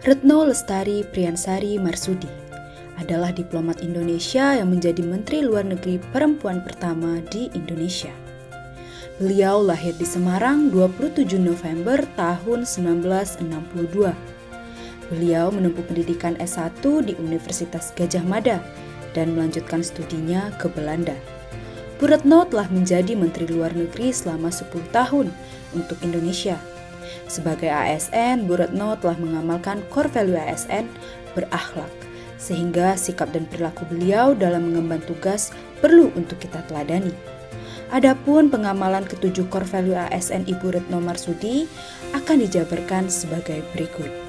Retno Lestari Priyansari Marsudi adalah diplomat Indonesia yang menjadi Menteri Luar Negeri perempuan pertama di Indonesia. Beliau lahir di Semarang 27 November tahun 1962. Beliau menempuh pendidikan S1 di Universitas Gadjah Mada dan melanjutkan studinya ke Belanda. Bu Retno telah menjadi Menteri Luar Negeri selama 10 tahun untuk Indonesia. Sebagai ASN, Bu Retno telah mengamalkan core value ASN berakhlak, sehingga sikap dan perilaku beliau dalam mengemban tugas perlu untuk kita teladani. Adapun pengamalan ketujuh core value ASN Ibu Retno Marsudi akan dijabarkan sebagai berikut.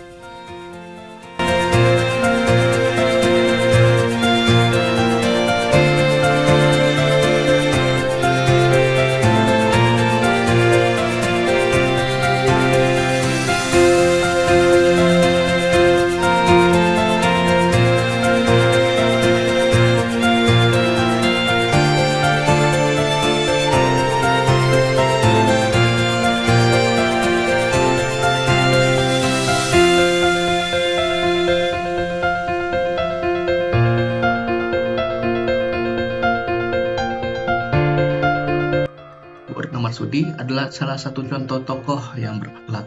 Bu Retno Marsudi adalah salah satu contoh tokoh yang berakhlak.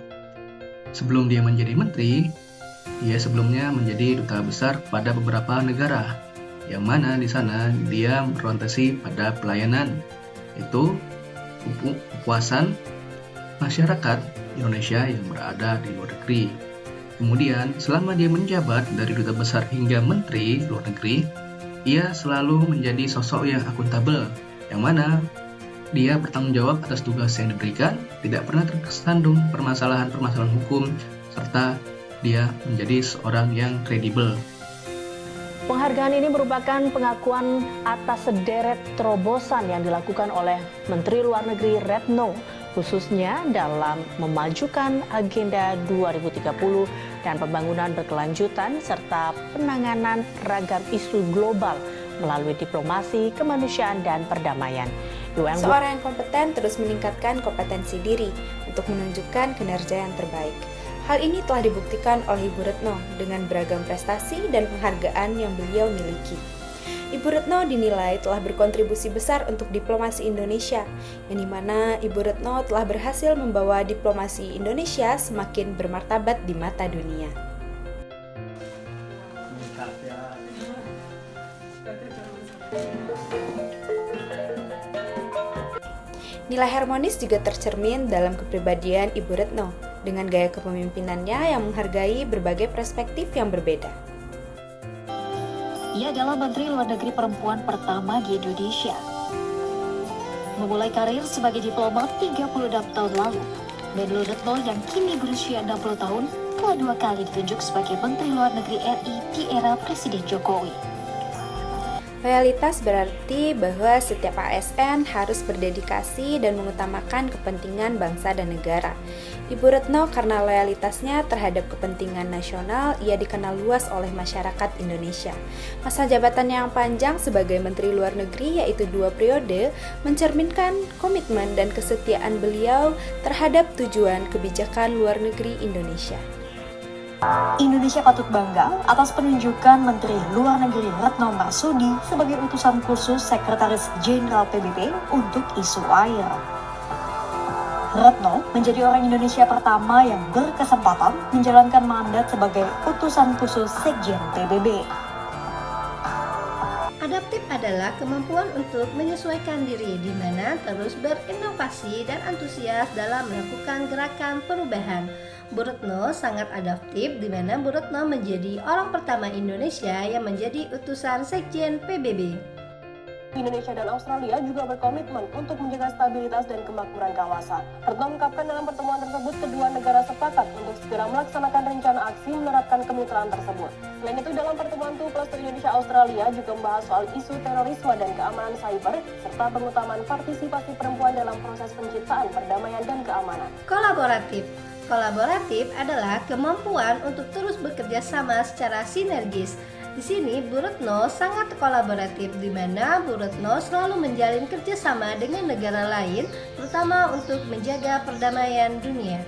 Sebelum dia menjadi menteri, dia sebelumnya menjadi duta besar pada beberapa negara, yang mana di sana dia berorientasi pada pelayanan, yaitu kepuasan masyarakat Indonesia yang berada di luar negeri. Kemudian, selama dia menjabat dari duta besar hingga menteri luar negeri, ia selalu menjadi sosok yang akuntabel, yang mana dia bertanggung jawab atas tugas yang diberikan, tidak pernah tersandung permasalahan-permasalahan hukum, serta dia menjadi seorang yang kredibel. Penghargaan ini merupakan pengakuan atas sederet terobosan yang dilakukan oleh Menteri Luar Negeri Retno, khususnya dalam memajukan Agenda 2030 dan pembangunan berkelanjutan serta penanganan ragam isu global melalui diplomasi, kemanusiaan, dan perdamaian. Seorang yang kompeten terus meningkatkan kompetensi diri untuk menunjukkan kinerja yang terbaik. Hal ini telah dibuktikan oleh Ibu Retno dengan beragam prestasi dan penghargaan yang beliau miliki. Ibu Retno dinilai telah berkontribusi besar untuk diplomasi Indonesia, yang dimana Ibu Retno telah berhasil membawa diplomasi Indonesia semakin bermartabat di mata dunia. Nilai harmonis juga tercermin dalam kepribadian Ibu Retno dengan gaya kepemimpinannya yang menghargai berbagai perspektif yang berbeda. Ia adalah Menteri Luar Negeri perempuan pertama di Indonesia. Memulai karir sebagai diplomat 36 tahun lalu, Menlu Retno yang kini berusia 60 tahun telah 2 kali ditunjuk sebagai Menteri Luar Negeri RI di era Presiden Jokowi. Loyalitas berarti bahwa setiap ASN harus berdedikasi dan mengutamakan kepentingan bangsa dan negara. Ibu Retno karena loyalitasnya terhadap kepentingan nasional, ia dikenal luas oleh masyarakat Indonesia. Masa jabatannya yang panjang sebagai Menteri Luar Negeri, yaitu 2 periode, mencerminkan komitmen dan kesetiaan beliau terhadap tujuan kebijakan luar negeri Indonesia. Indonesia patut bangga atas penunjukan Menteri Luar Negeri Retno Marsudi sebagai utusan khusus Sekretaris Jenderal PBB untuk isu air. Retno menjadi orang Indonesia pertama yang berkesempatan menjalankan mandat sebagai utusan khusus Sekjen PBB. Adaptif adalah kemampuan untuk menyesuaikan diri, di mana terus berinovasi dan antusias dalam melakukan gerakan perubahan. Bu Retno sangat adaptif, di mana Bu Retno menjadi orang pertama Indonesia yang menjadi utusan Sekjen PBB. Indonesia dan Australia juga berkomitmen untuk menjaga stabilitas dan kemakmuran kawasan. Retno mengungkapkan dalam pertemuan tersebut kedua negara sepakat untuk segera melaksanakan rencana aksi menerapkan kemitraan tersebut. Selain itu, dalam pertemuan 2+2 Indonesia-Australia juga membahas soal isu terorisme dan keamanan cyber, serta pengutamaan partisipasi perempuan dalam proses penciptaan perdamaian dan keamanan. Kolaboratif adalah kemampuan untuk terus bekerja sama secara sinergis. Di sini Bu Retno sangat kolaboratif, di mana Bu Retno selalu menjalin kerjasama dengan negara lain, terutama untuk menjaga perdamaian dunia.